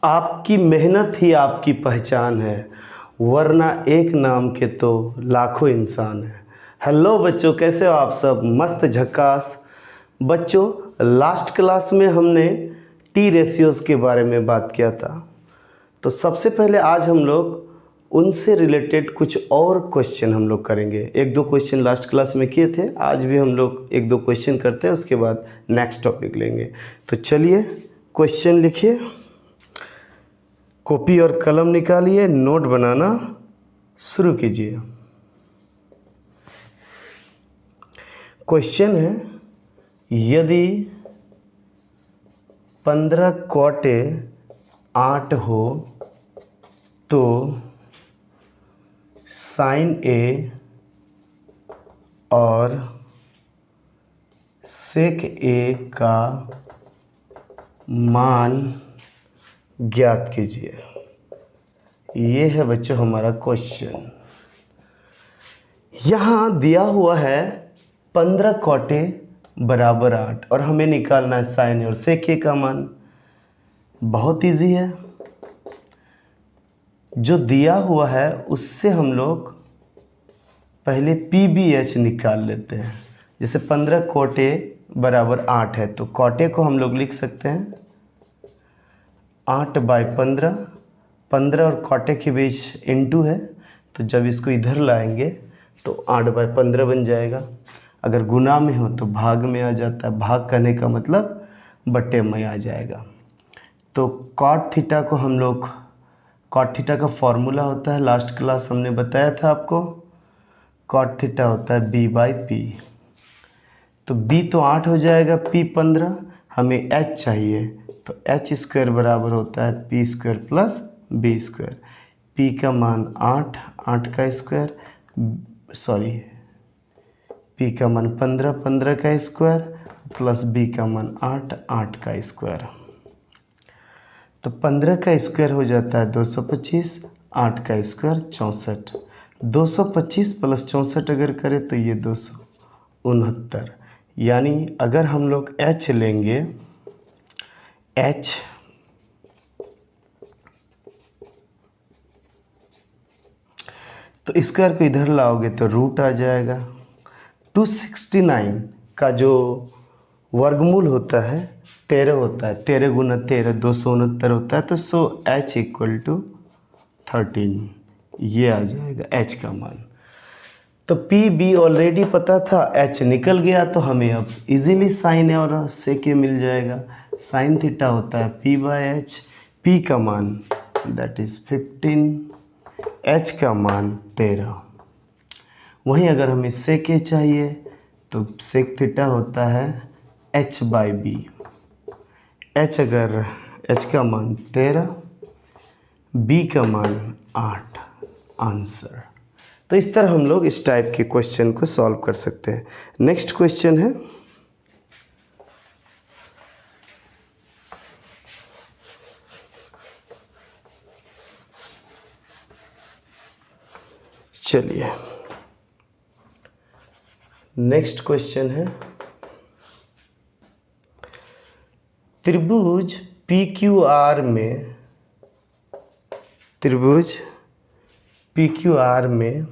आपकी मेहनत ही आपकी पहचान है, वरना एक नाम के तो लाखों इंसान हैं। हेलो बच्चों, कैसे हो आप सब? मस्त झक्कास। बच्चों, लास्ट क्लास में हमने टी रेशियोज़ के बारे में बात किया था। तो सबसे पहले आज हम लोग उनसे रिलेटेड कुछ और क्वेश्चन हम लोग करेंगे। एक दो क्वेश्चन लास्ट क्लास में किए थे, आज भी हम लोग एक दो क्वेश्चन करते हैं, उसके बाद नेक्स्ट टॉपिक लेंगे। तो चलिए क्वेश्चन लिखिए, कॉपी और कलम निकालिए, नोट बनाना शुरू कीजिए। क्वेश्चन है, यदि 15 क्वाटे 8 हो तो साइन ए और सेक ए का मान ज्ञात कीजिए। ये है बच्चों हमारा क्वेश्चन। यहाँ दिया हुआ है 15 क्वाटे बराबर 8 और हमें निकालना है साइन ए और सेक ए का मान। बहुत इजी है, जो दिया हुआ है उससे हम लोग पहले PBH निकाल लेते हैं। जैसे 15 क्वाटे बराबर 8 है तो क्वाटे को हम लोग लिख सकते हैं 8/15। 15 और क्वाटे के बीच इनटू है, तो जब इसको इधर लाएंगे तो 8/15 बन जाएगा। अगर गुना में हो तो भाग में आ जाता है, भाग करने का मतलब बट्टे में आ जाएगा। तो कॉट थीटा को हम लोग, कॉट थीटा का फॉर्मूला होता है, लास्ट क्लास हमने बताया था आपको, कॉट थीटा होता है B/P। तो B तो 8 हो जाएगा, P 15, हमें H चाहिए तो H² बराबर होता है P² प्लस B²। P का मान 8, 8 का स्क्वायर, P का मान 15, 15 का स्क्वायर प्लस B का मान 8, 8 का स्क्वायर। तो 15 का स्क्वायर हो जाता है 225, 8 का स्क्वायर 64। 225 प्लस 64 अगर करें तो ये 269। यानी अगर हम लोग H लेंगे, H तो स्क्वायर को इधर लाओगे तो रूट आ जाएगा। 269 का जो वर्गमूल होता है 13 होता है, 13 गुना 13 269 होता है। तो H = 13, ये आ जाएगा H का मान। तो PB ऑलरेडी पता था, H निकल गया तो हमें अब इजीली साइन है और सेक ए मिल जाएगा। साइन थीटा होता है P/H, P का मान दैट इज़ 15, H का मान 13। वहीं अगर हमें सेक ए चाहिए तो सेक थीटा होता है H/B। H अगर H का मान 13, B का मान 8, आंसर। तो इस तरह हम लोग इस टाइप के क्वेश्चन को सॉल्व कर सकते हैं। नेक्स्ट क्वेश्चन है, चलिए नेक्स्ट क्वेश्चन है, त्रिभुज PQR में, त्रिभुज PQR में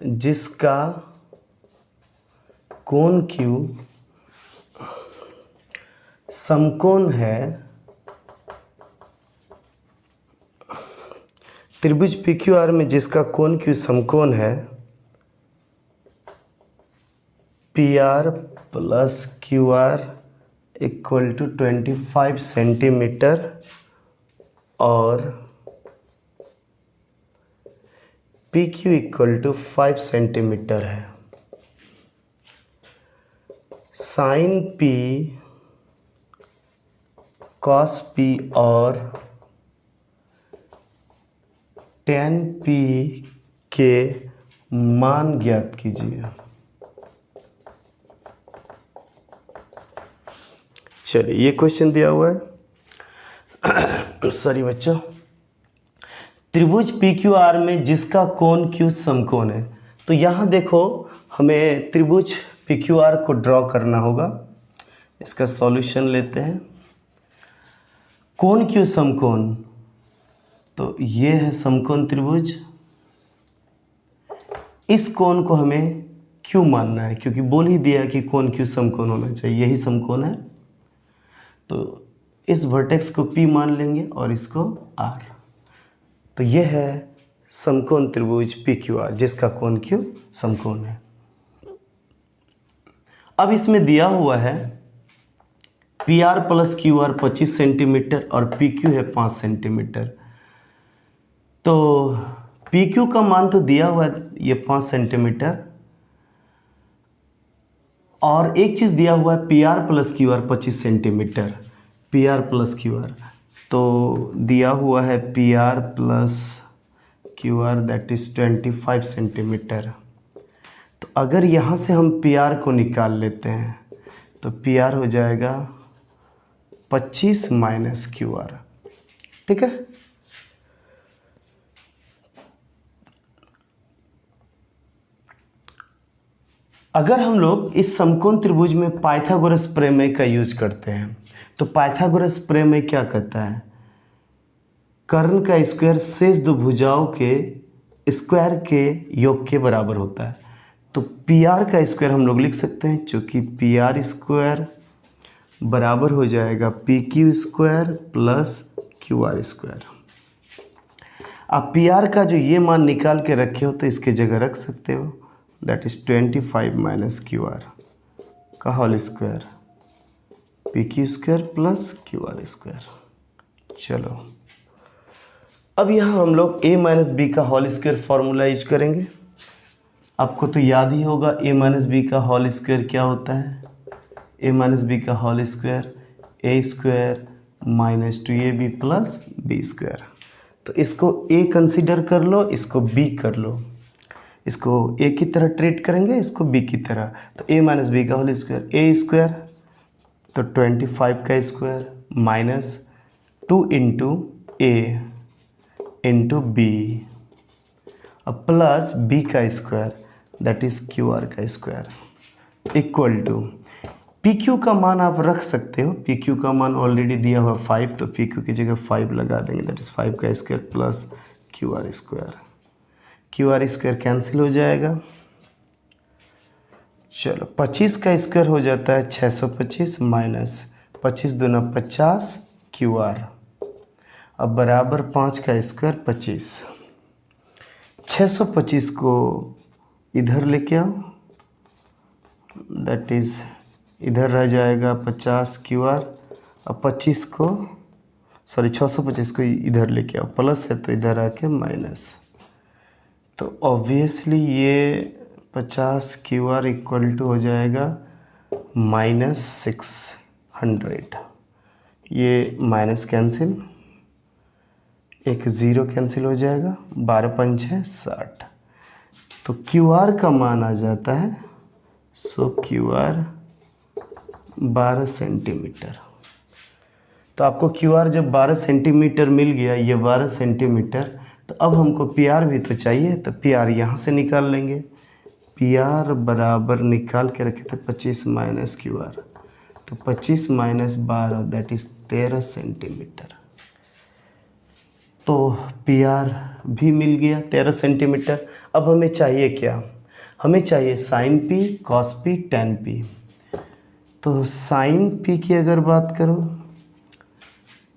जिसका कोण Q समकोण है, त्रिभुज PQR में जिसका कोण Q समकोण है, PR प्लस QR = 25 सेंटीमीटर और PQ = 5 सेंटीमीटर है। साइन P कॉस P और tan P के मान ज्ञात कीजिए। चलिए ये क्वेश्चन दिया हुआ है सॉरी बच्चों, त्रिभुज PQR में जिसका कोण Q समकोण है। तो यहाँ देखो हमें त्रिभुज PQR को ड्रॉ करना होगा। इसका सॉल्यूशन लेते हैं। कोण क्यू समकोण, तो ये है समकोण त्रिभुज। इस कोण को हमें क्यू मानना है क्योंकि बोल ही दिया कि कोण क्यू समकोण होना चाहिए, यही समकोण है। तो इस वर्टेक्स को P मान लेंगे और इसको R। तो यह है समकोण त्रिभुज PQR जिसका कोण Q समकोण है। अब इसमें दिया हुआ है PR प्लस QR 25 सेंटीमीटर और PQ है 5 सेंटीमीटर। तो PQ का मान तो दिया हुआ है ये 5 सेंटीमीटर, और एक चीज़ दिया हुआ है PR plus QR 25 centimetre. PR plus QR तो दिया हुआ है PR plus QR that is 25 centimetre. तो अगर यहाँ से हम PR को निकाल लेते हैं तो PR हो जाएगा 25 माइनस QR। ठीक है। अगर हम लोग इस समकोण त्रिभुज में पाइथागोरस प्रमेय का यूज करते हैं तो पाइथागोरस प्रमेय क्या कहता है, कर्ण का स्क्वायर शेष दो भुजाओं के स्क्वायर के योग के बराबर होता है। तो PR का स्क्वायर हम लोग लिख सकते हैं, चूँकि PR स्क्वायर बराबर हो जाएगा PQ square plus QR square. आप PR का जो ये मान निकाल के रखे हो तो इसके जगह रख सकते हो, दैट इज़ 25 माइनस QR का whole square, PQ square plus QR square. चलो अब यहाँ हम लोग a माइनस बी का होल स्क्वायर फार्मूला यूज करेंगे। आपको तो याद ही होगा a माइनस बी का होल स्क्वायर क्या होता है। a माइनस बी का whole square a square minus 2ab plus b square. तो इसको a कंसीडर कर लो, इसको b कर लो। इसको a की तरह ट्रीट करेंगे, इसको b की तरह। तो a माइनस बी का होल स्क्वायर a स्क्वायर तो 25 का square minus 2 into a into B अब प्लस b का स्क्वायर दैट इज़ QR का स्क्वायर इक्वल टू PQ का मान आप रख सकते हो। PQ का मान ऑलरेडी दिया हुआ 5, तो PQ की जगह 5 लगा देंगे, दैट इज़ 5 का square plus QR square. QR square cancel हो जाएगा। चलो 25 का स्क्वायर हो जाता है 625 माइनस 25 दूना 50 QR अब बराबर 5 का स्क्वायर 25। 625 को इधर लेके आओ, दैट इज़ इधर रह जाएगा 50 QR। अब 25 को 625 को इधर लेके आओ, प्लस है तो इधर आके माइनस। तो ऑब्वियसली ये 50 QR इक्वल टू हो जाएगा माइनस 600। ये माइनस कैंसिल, एक ज़ीरो कैंसिल हो जाएगा, 12 पंच है 60। तो QR का मान आ जाता है QR 12 सेंटीमीटर। तो आपको QR जब 12 सेंटीमीटर मिल गया, ये 12 सेंटीमीटर, तो अब हमको PR भी तो चाहिए, तो PR यहाँ से निकाल लेंगे। PR बराबर निकाल के रखे थे 25 माइनस QR, तो 25 माइनस 12 दैट इज़ 13 सेंटीमीटर। तो PR भी मिल गया 13 सेंटीमीटर। अब हमें चाहिए क्या, हमें चाहिए sine P, cos P, tan P। तो साइन P की अगर बात करो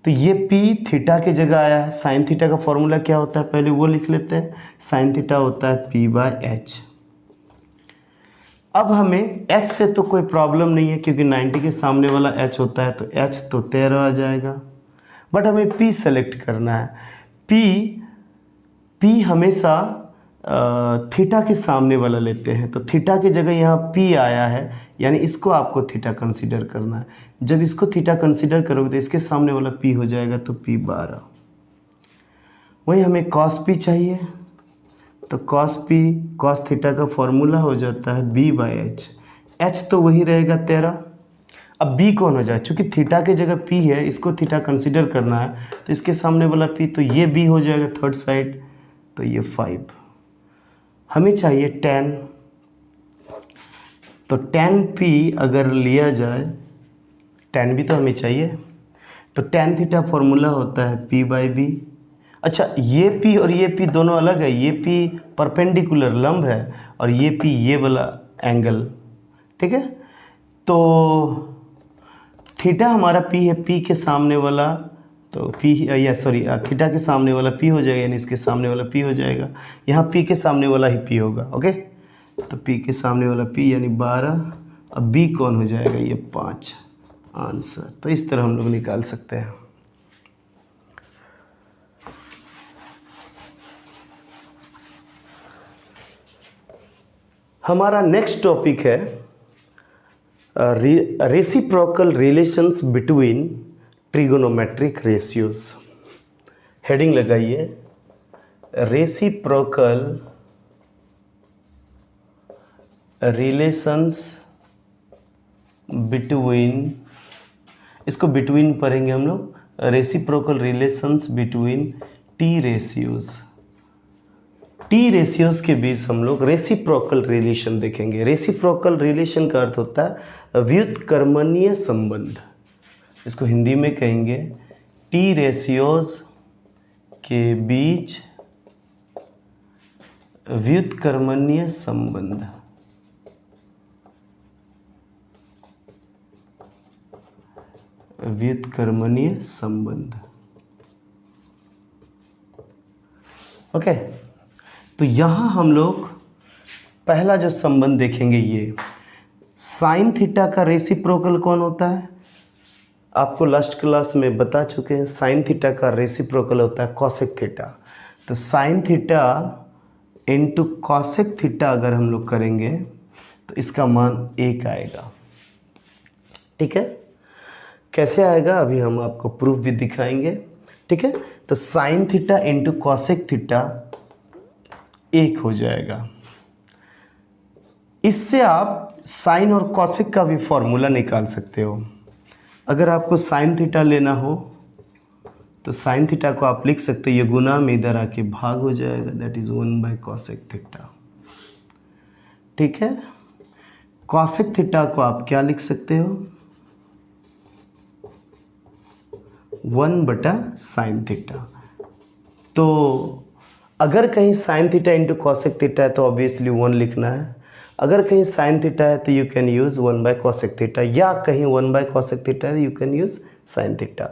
तो ये P थीटा के जगह आया है। साइन थीटा का फॉर्मूला क्या होता है पहले वो लिख लेते हैं। साइन थीटा होता है P/H। अब हमें H से तो कोई प्रॉब्लम नहीं है क्योंकि 90 के सामने वाला H होता है, तो H तो 13 आ जाएगा। बट हमें P सेलेक्ट करना है। P हमेशा थीटा के सामने वाला लेते हैं, तो थीटा की जगह यहाँ P आया है, यानी इसको आपको थीटा कंसीडर करना है। जब इसको थीटा कंसीडर करोगे तो इसके सामने वाला P हो जाएगा, तो P12। वही हमें cos P चाहिए, तो cos P cos थीटा का फॉर्मूला हो जाता है B/H। H तो वही रहेगा 13। अब B कौन हो जाए, चूँकि थीटा की जगह P है, इसको थीटा कंसीडर करना है, तो इसके सामने वाला P, तो ये B हो जाएगा थर्ड साइड, तो ये 5। हमें चाहिए tan, तो tan P अगर लिया जाए, tan भी तो हमें चाहिए, तो tan थीटा फॉर्मूला होता है P बाई बी। अच्छा, ये P और ये P दोनों अलग है, ये P परपेंडिकुलर लंब है और ये P ये वाला एंगल, ठीक है। तो थीटा हमारा P है, P के सामने वाला तो P या सॉरी थीटा के सामने वाला P हो जाएगा, यानी इसके सामने वाला P हो जाएगा। यहाँ P के सामने वाला ही P होगा, ओके। तो P के सामने वाला P यानी 12, अब B कौन हो जाएगा, ये 5 आंसर। तो इस तरह हम लोग निकाल सकते हैं। हमारा नेक्स्ट टॉपिक है reciprocal relations between trigonometric ratios. Heading लगाइए, रेसिप्रोकल रिलेशंस बिटवीन, इसको बिटवीन पढ़ेंगे हम लोग, reciprocal relations between T ratios. T ratios के बीच हम लोग रेसिप्रोकल रिलेशन देखेंगे। रेसिप्रोकल रिलेशन का अर्थ होता है व्युत्क्रमणीय संबंध। इसको हिंदी में कहेंगे टी रेशियोज के बीच व्युत्क्रमणीय संबंध। व्युत्क्रमणीय संबंध, ओके। तो यहाँ हम लोग पहला जो संबंध देखेंगे, ये साइन थीटा का रेसिप्रोकल कौन होता है, आपको लास्ट क्लास में बता चुके हैं। साइन थीटा का रेसिप्रोकल होता है कॉसेक थीटा। तो sign theta into cosec theta अगर हम लोग करेंगे तो इसका मान 1 आएगा, ठीक है। कैसे आएगा अभी हम आपको प्रूफ भी दिखाएंगे, ठीक है। तो sign theta into cosec theta 1 हो जाएगा। इससे आप साइन और कॉसेक का भी फॉर्मूला निकाल सकते हो। अगर आपको साइन थीटा लेना हो तो साइन थीटा को आप लिख सकते हो, ये गुना में इधर आके भाग हो जाएगा, that is 1 bye cosec theta, ठीक है। कॉसेक थीटा को आप क्या लिख सकते हो, 1 बटा साइन थीटा। तो अगर कहीं sign theta into cosec theta है तो ऑब्वियसली 1 लिखना है। अगर कहीं साइन थीटा है तो you can use 1 bye cosec theta, या कहीं 1 बाय कॉसेक थीटा है you can use sine theta.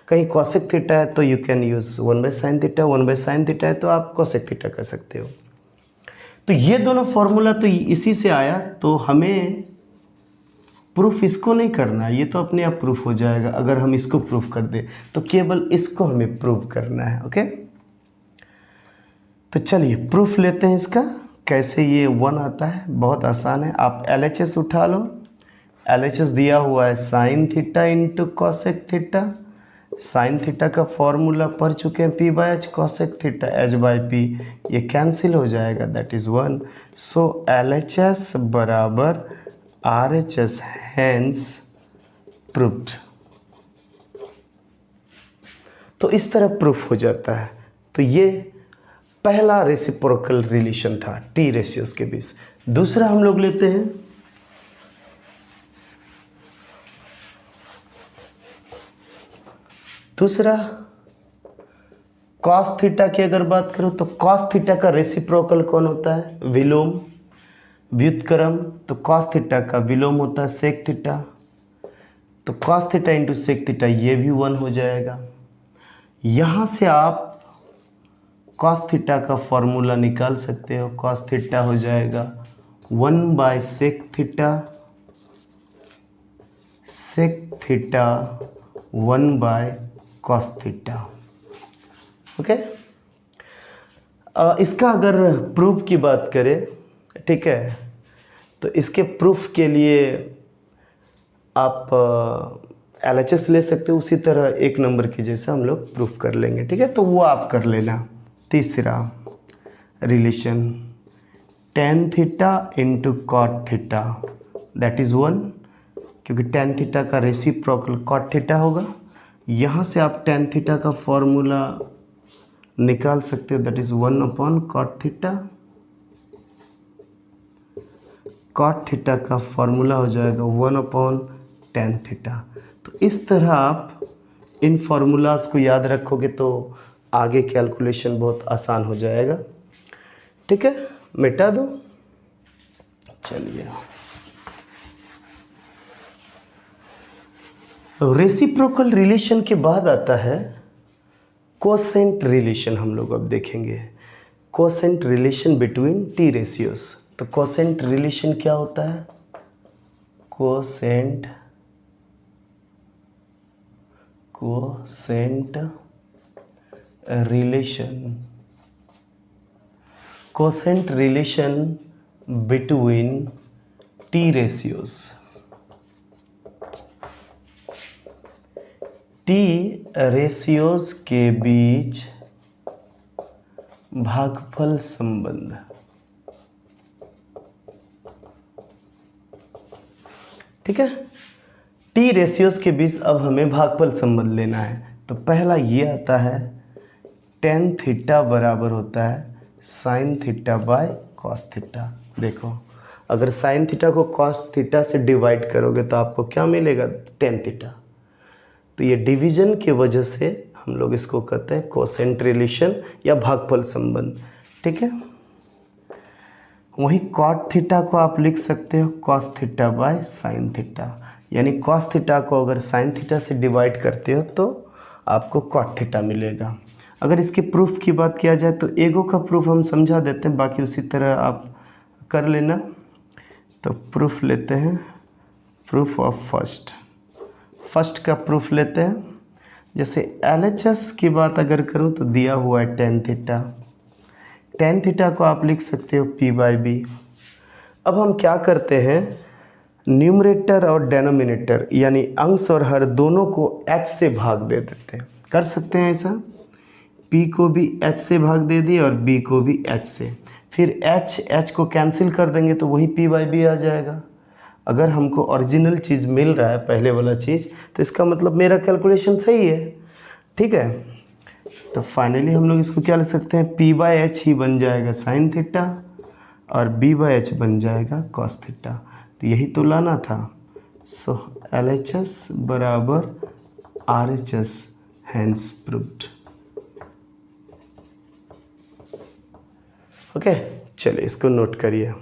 कहीं कॉसेक थीटा है तो you can use 1 by sine theta, 1 by sine theta है तो आप कॉसेक थीटा कर सकते हो। तो ये दोनों फॉर्मूला तो इसी से आया, तो हमें प्रूफ इसको नहीं करना है, ये तो अपने आप प्रूफ हो जाएगा। अगर हम इसको प्रूफ कर दें तो केवल इसको हमें प्रूफ करना है, ओके। तो चलिए प्रूफ लेते हैं इसका। कैसे ये 1 आता है, बहुत आसान है। आप LHS उठा लो। LHS दिया हुआ है sine theta into cosec theta. Sine theta का फॉर्मूला पढ़ चुके हैं, P by H, cosec theta H by P, ये कैंसिल हो जाएगा, दैट इज़ 1। सो LHS बराबर RHS, हैंस प्रूफ्ड। तो इस तरह प्रूफ हो जाता है। तो ये पहला रेसिप्रोकल रिलेशन था टी रेशियोज के बीच। दूसरा हम लोग लेते हैं दूसरा कॉस थीटा की अगर बात करो तो कॉस थीटा का रेसिप्रोकल कौन होता है, विलोम, व्युत्क्रम। तो कॉस थीटा का विलोम होता है सेक थीटा। तो cos theta into sec theta ये भी 1 हो जाएगा। यहाँ से आप कॉस थीटा का फॉर्मूला निकाल सकते हो। कॉस थीटा हो जाएगा 1 by sec theta, sec theta 1 by cos theta, okay. इसका अगर प्रूफ की बात करें, ठीक है, तो इसके प्रूफ के लिए आप LHS ले सकते हो, उसी तरह 1 नंबर की जैसा हम लोग प्रूफ कर लेंगे, ठीक है। तो वो आप कर लेना। तीसरा relation tan theta into cot theta, that is 1, क्योंकि tan थीटा का रेसिप्रोकल कॉट थीटा होगा। यहाँ से आप tan थीटा का फॉर्मूला निकाल सकते हो, that is 1 upon cot theta. Cot theta का फॉर्मूला हो जाएगा 1 अपॉन tan थीटा। तो इस तरह आप इन फार्मूलाज को याद रखोगे तो आगे कैलकुलेशन बहुत आसान हो जाएगा। ठीक है, मिटा दो। चलिए, रेसिप्रोकल रिलेशन के बाद आता है कोसेंट रिलेशन। हम लोग अब देखेंगे quotient relation between T ratios. तो कोसेंट रिलेशन क्या होता है? Quotient relation between T ratios. T ratios के बीच भागफल संबंध। ठीक है, टी रेशियोज के बीच अब हमें भागफल संबंध लेना है। तो पहला ये आता है टेन थीटा बराबर होता है sine theta by cos theta. देखो, अगर साइन थीटा को कॉस थीटा से डिवाइड करोगे तो आपको क्या मिलेगा? Tan theta. तो ये डिवीजन की वजह से हम लोग इसको कहते हैं कोसेंट रिलेशन या भागफल संबंध। ठीक है, वहीं कॉट थीटा को आप लिख सकते हो cos theta by sine theta, यानी कॉस थीटा को अगर साइन थीटा से डिवाइड करते हो तो आपको कॉट थीटा मिलेगा। अगर इसके प्रूफ की बात किया जाए तो एगो का प्रूफ हम समझा देते हैं, बाकी उसी तरह आप कर लेना। तो प्रूफ लेते हैं, प्रूफ ऑफ फर्स्ट का प्रूफ लेते हैं। जैसे LHS की बात अगर करूं तो दिया हुआ है टेन थीटा। टेन थीटा को आप लिख सकते हो P/B। अब हम क्या करते हैं, न्यूमरेटर और डेनोमिनेटर यानी अंश और हर दोनों को H से भाग दे देते हैं। कर सकते हैं ऐसा, P को भी H से भाग दे दिए और B को भी H से, फिर H को कैंसिल कर देंगे तो वही P/B आ जाएगा। अगर हमको ओरिजिनल चीज़ मिल रहा है, पहले वाला चीज़, तो इसका मतलब मेरा कैलकुलेशन सही है। ठीक है, तो फाइनली हम लोग इसको क्या लिख सकते हैं? P/H ही बन जाएगा साइन थीटा और B/H बन जाएगा कॉस थीटा। तो यही तो लाना था। सो LHS बराबर RHS, हैंस प्रूव्ड। ओके, चलिए इसको नोट करिए।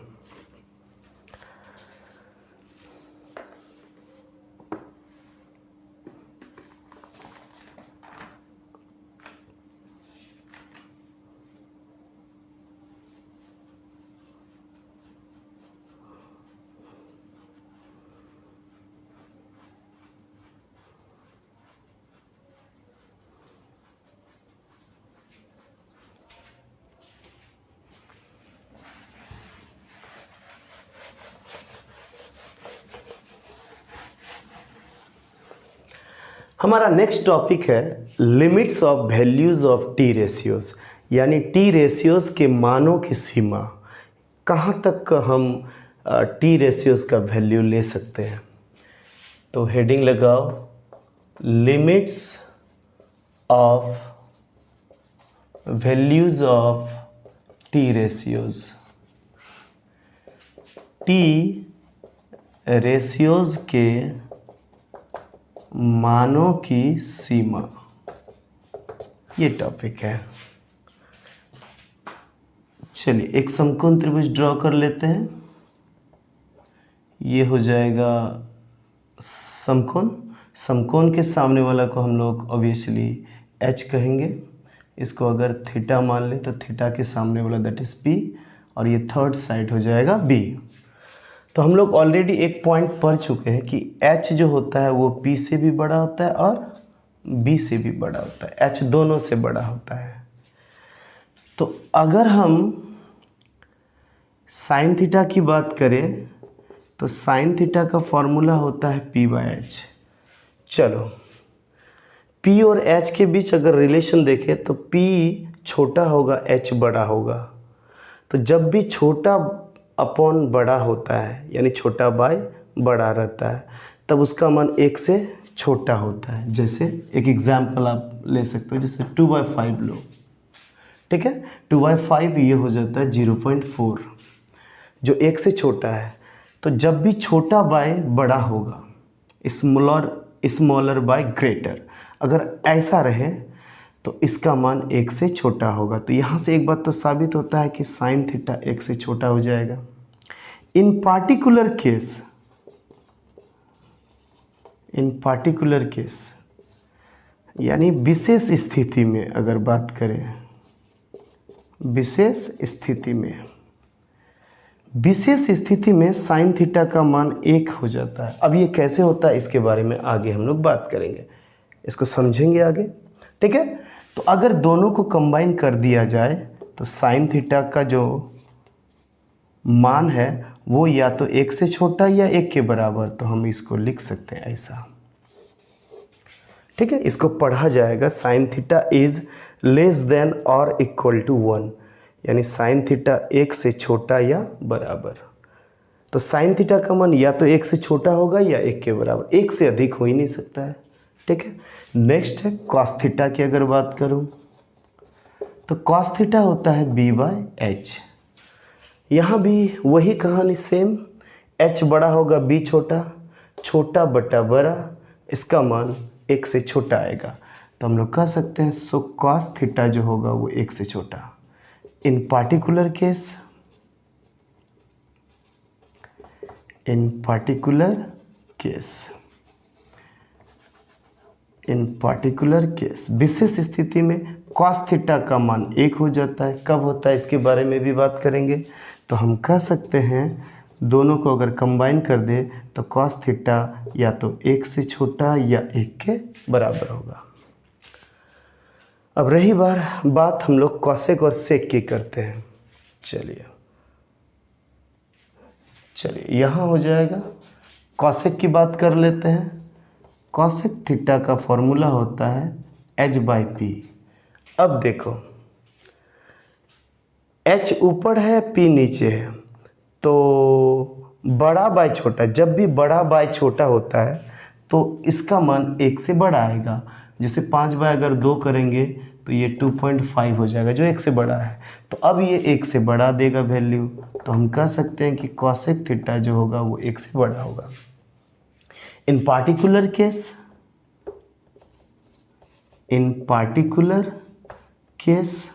हमारा नेक्स्ट टॉपिक है limits of values of T ratios, यानी टी रेशियोज के मानों की सीमा। कहाँ तक हम टी रेशियोज का वैल्यू ले सकते हैं। तो हेडिंग लगाओ, limits of values of T ratios. T ratios के मानों की सीमा, ये टॉपिक है। चलिए एक समकोण त्रिभुज ड्रॉ कर लेते हैं। ये हो जाएगा समकोण। समकोण के सामने वाला को हम लोग ऑब्वियसली H कहेंगे। इसको अगर थीटा मान ले तो थीटा के सामने वाला दैट इज P, और ये थर्ड साइड हो जाएगा B। तो हम लोग ऑलरेडी एक पॉइंट पढ़ चुके हैं कि H जो होता है वो P से भी बड़ा होता है और B से भी बड़ा होता है। H दोनों से बड़ा होता है। तो अगर हम साइन थीटा की बात करें तो साइन थीटा का फॉर्मूला होता है P/H। चलो P और H के बीच अगर रिलेशन देखें तो P छोटा होगा, H बड़ा होगा। तो जब भी छोटा अपॉन बड़ा होता है यानी छोटा बाय बड़ा रहता है, तब उसका मान 1 से छोटा होता है। जैसे एक एग्जाम्पल आप ले सकते हो, जैसे 2/5 लो। ठीक है, 2/5 ये हो जाता है 0.4, जो 1 से छोटा है। तो जब भी छोटा बाय बड़ा होगा, स्मॉलर स्मॉलर बाय ग्रेटर। अगर ऐसा रहे तो इसका मान 1 से छोटा होगा। तो यहाँ से एक बात तो साबित होता है कि साइन थीटा 1 से छोटा हो जाएगा। इन पार्टिकुलर केस यानी विशेष स्थिति में अगर बात करें, विशेष स्थिति में साइन थीटा का मान 1 हो जाता है। अब ये कैसे होता है इसके बारे में आगे हम लोग बात करेंगे, इसको समझेंगे आगे, ठीक है। तो अगर दोनों को कंबाइन कर दिया जाए तो साइन थीटा का जो मान है वो या तो 1 से छोटा या 1 के बराबर, तो हम इसको लिख सकते हैं ऐसा, ठीक है। इसको पढ़ा जाएगा sine theta is less than और इक्वल टू 1, यानी साइन थीटा 1 से छोटा या बराबर। तो साइन थीटा का मान या तो 1 से छोटा होगा या 1 के बराबर, 1 से अधिक हो ही नहीं सकता है, ठीक है। नेक्स्ट है कॉस थीटा की अगर बात करूं तो कॉस थीटा होता है b/h। यहाँ भी वही कहानी सेम, h बड़ा होगा b छोटा, छोटा बटा बड़ा, इसका मान 1 से छोटा आएगा। तो हम लोग कह सकते हैं सो कॉस थीटा जो होगा वो 1 से छोटा। इन पार्टिकुलर केस विशेष स्थिति में कॉस थीटा का मान 1 हो जाता है। कब होता है इसके बारे में भी बात करेंगे। तो हम कह सकते हैं दोनों को अगर कंबाइन कर दे तो कॉस थीटा या तो 1 से छोटा या 1 के बराबर होगा। अब रही बात हम लोग कॉसेक और सेक की करते हैं। चलिए यहाँ हो जाएगा, कॉसेक की बात कर लेते हैं। कॉसेक थीटा का फॉर्मूला होता है h/p। अब देखो h ऊपर है p नीचे है, तो बड़ा बाय छोटा, जब भी बड़ा बाय छोटा होता है तो इसका मान 1 से बड़ा आएगा। जैसे 5 बाय अगर 2 करेंगे तो ये 2.5 हो जाएगा जो 1 से बड़ा है। तो अब ये 1 से बढ़ा देगा वैल्यू, तो हम कह सकते हैं कि कॉसेक थीटा जो होगा वो 1 से बड़ा होगा। इन पार्टिकुलर केस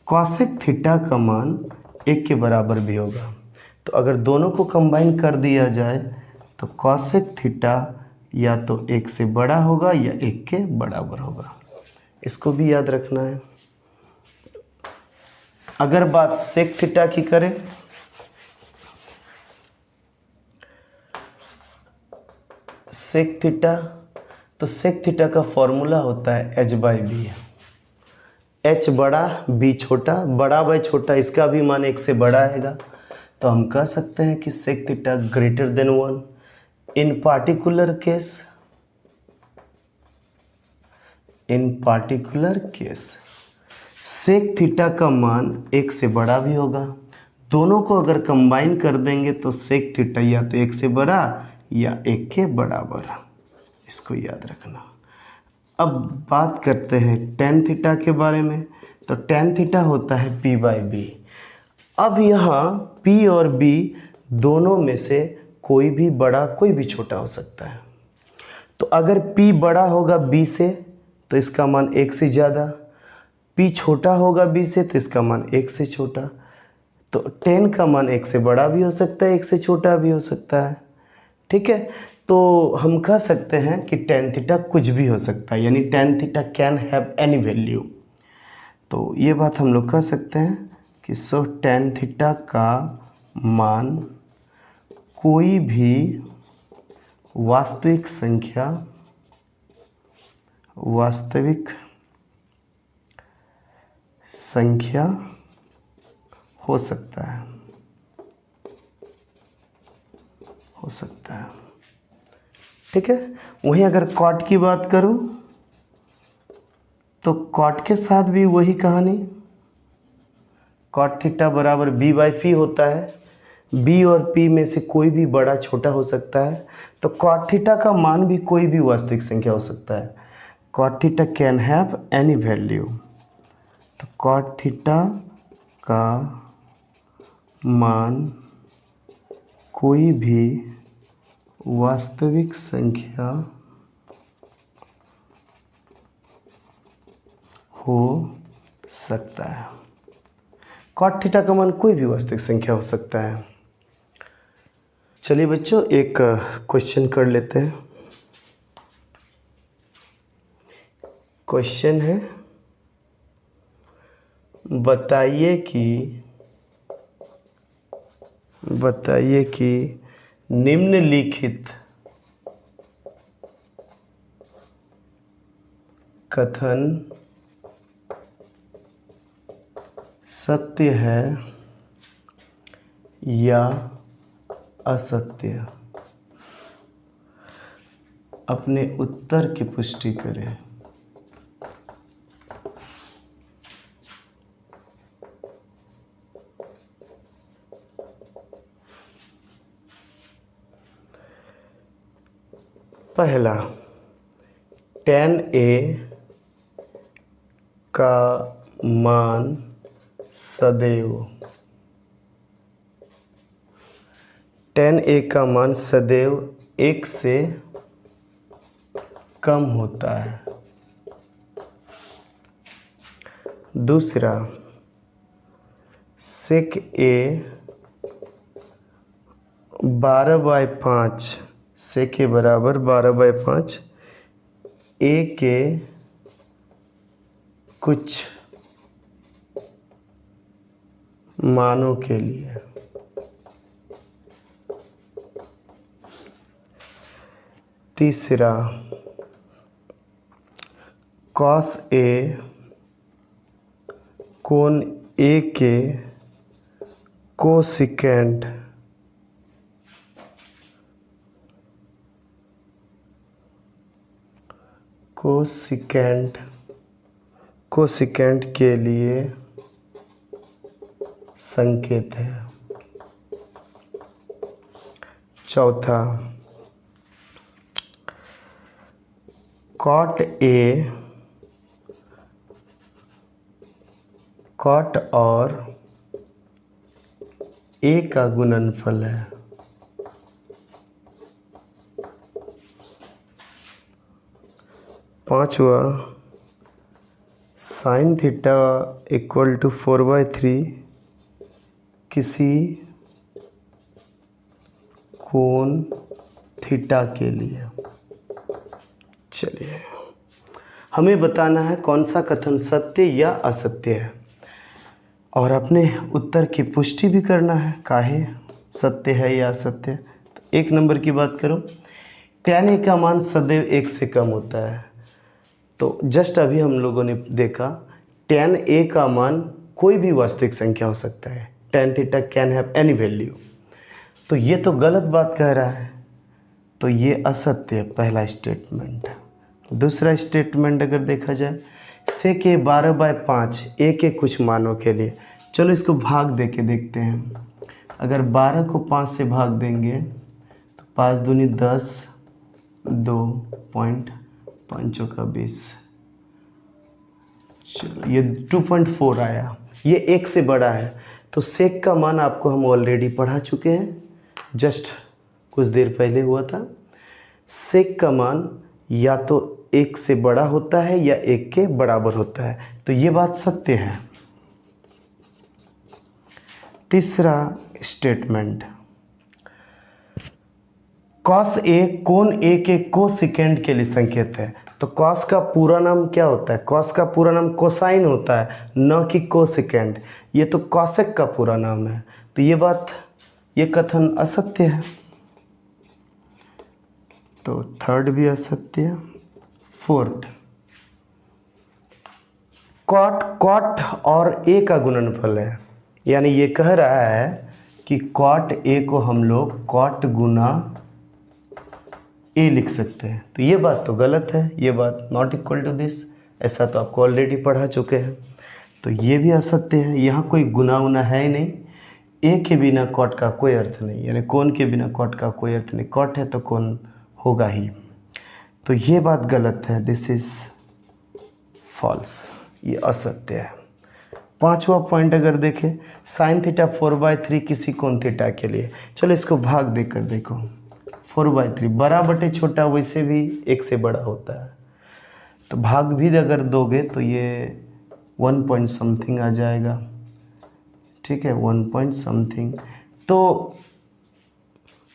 कॉसेक थीटा का मान 1 के बराबर भी होगा। तो अगर दोनों को कंबाइन कर दिया जाए तो कॉसेक थीटा या तो 1 से बड़ा होगा या 1 के बराबर होगा, इसको भी याद रखना है। अगर बात सेक थीटा की करें तो सेक थीटा का फॉर्मूला होता है h/b। h बड़ा b छोटा, बड़ा बाय छोटा, इसका भी मान 1 से बड़ा आएगा। तो हम कह सकते हैं कि sec theta greater than 1। In particular case sec theta का मान 1 से बड़ा भी होगा। दोनों को अगर कंबाइन कर देंगे तो सेक थीटा या तो 1 से बड़ा या 1 के बराबर, इसको याद रखना। अब बात करते हैं टेन थीटा के बारे में। तो टेन थीटा होता है p/b। अब यहाँ p और b दोनों में से कोई भी बड़ा कोई भी छोटा हो सकता है। तो अगर p बड़ा होगा b से तो इसका मान 1 से ज़्यादा, p छोटा होगा b से तो इसका मान 1 से छोटा। तो टेन का मान 1 से बड़ा भी हो सकता है, 1 से छोटा भी हो सकता है, ठीक है। तो हम कह सकते हैं कि टेन थीटा कुछ भी हो सकता है, यानी tan theta can have any value. तो ये बात हम लोग कह सकते हैं कि सो टेन थीटा का मान कोई भी वास्तविक संख्या हो सकता है, ठीक है। वहीं अगर कॉट की बात करूं तो कॉट के साथ भी वही कहानी, कॉट थीटा बराबर b/p होता है। b और p में से कोई भी बड़ा छोटा हो सकता है। तो कॉट थीटा का मान भी कोई भी वास्तविक संख्या हो सकता है। Cot theta can have any value. तो कॉट थीटा का मान कोई भी वास्तविक संख्या हो सकता है। कॉट थीटा का मान कोई भी वास्तविक संख्या हो सकता है। चलिए बच्चों एक क्वेश्चन कर लेते हैं। क्वेश्चन है बताइए कि निम्नलिखित कथन सत्य है या असत्य। अपने उत्तर की पुष्टि करें। पहला, tan A का मान सदैव tan A का मान सदैव 1 से कम होता है। दूसरा, sec A 12/5 sec A बराबर 12/5 A के कुछ मानों के लिए। तीसरा, cos A कोण A के कोसिकेंट के लिए संकेत है। चौथा, cot और A का गुणनफल है। पांचवा, sin थीटा इक्वल टू 4/3 किसी कोण थीटा के लिए। चलिए हमें बताना है कौन सा कथन सत्य या असत्य है और अपने उत्तर की पुष्टि भी करना है, काहे सत्य है या असत्य। तो 1 नंबर की बात करो, tan A का मान सदैव 1 से कम होता है। तो जस्ट अभी हम लोगों ने देखा tan A का मान कोई भी वास्तविक संख्या हो सकता है। tan theta can have any value. तो ये तो गलत बात कह रहा है, तो ये असत्य है पहला स्टेटमेंट। दूसरा स्टेटमेंट अगर देखा जाए, sec A 12/5 A के कुछ मानों के लिए। चलो इसको भाग दे के देखते हैं। अगर 12 को 5 से भाग देंगे तो 5 दूनी 10, 2 पॉइंट 5 का 20। चलो ये 2.4 आया, ये 1 से बड़ा है। तो sec का मान आपको हम ऑलरेडी पढ़ा चुके हैं, जस्ट कुछ देर पहले हुआ था। sec का मान या तो 1 से बड़ा होता है या 1 के बराबर होता है, तो ये बात सत्य है। तीसरा स्टेटमेंट, cos A कोण A के कोसिकेंट के लिए संकेत है। तो cos का पूरा नाम क्या होता है? cos का पूरा नाम कोसाइन होता है, न कि कोसिकेंट। ये तो cosec का पूरा नाम है, तो ये कथन असत्य है। तो थर्ड भी असत्य। फोर्थ, कॉट और A का गुणनफल है, यानी ये कह रहा है कि cot A को हम लोग cot गुना A लिख सकते हैं। तो ये बात तो गलत है, ये बात नॉट इक्वल टू दिस, ऐसा तो आपको ऑलरेडी पढ़ा चुके हैं। तो ये भी असत्य है, यहाँ कोई गुना उना है ही नहीं। A के बिना cot का कोई अर्थ नहीं, यानी कोण के बिना cot का कोई अर्थ नहीं। cot है तो कोण होगा ही, तो ये बात गलत है, दिस इज फॉल्स, ये असत्य है। पांचवा पॉइंट अगर देखें, sin थीटा 4/3 किसी कोण थीटा के लिए। चलो इसको भाग देकर देखो, 4/3 बड़ा बटे छोटा वैसे भी 1 से बड़ा होता है। तो भाग भी अगर दोगे तो ये 1 पॉइंट समथिंग आ जाएगा, ठीक है, 1 पॉइंट समथिंग। तो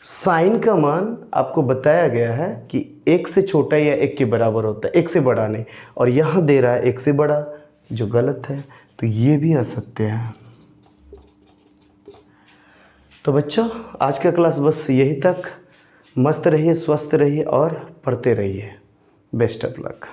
साइन का मान आपको बताया गया है कि 1 से छोटा या 1 के बराबर होता है, 1 से बड़ा नहीं, और यहाँ दे रहा है 1 से बड़ा, जो गलत है। तो ये भी आ सकते हैं। तो बच्चों आज का क्लास बस यही तक। मस्त रहिए, स्वस्थ रहिए और पढ़ते रहिए। Best of luck.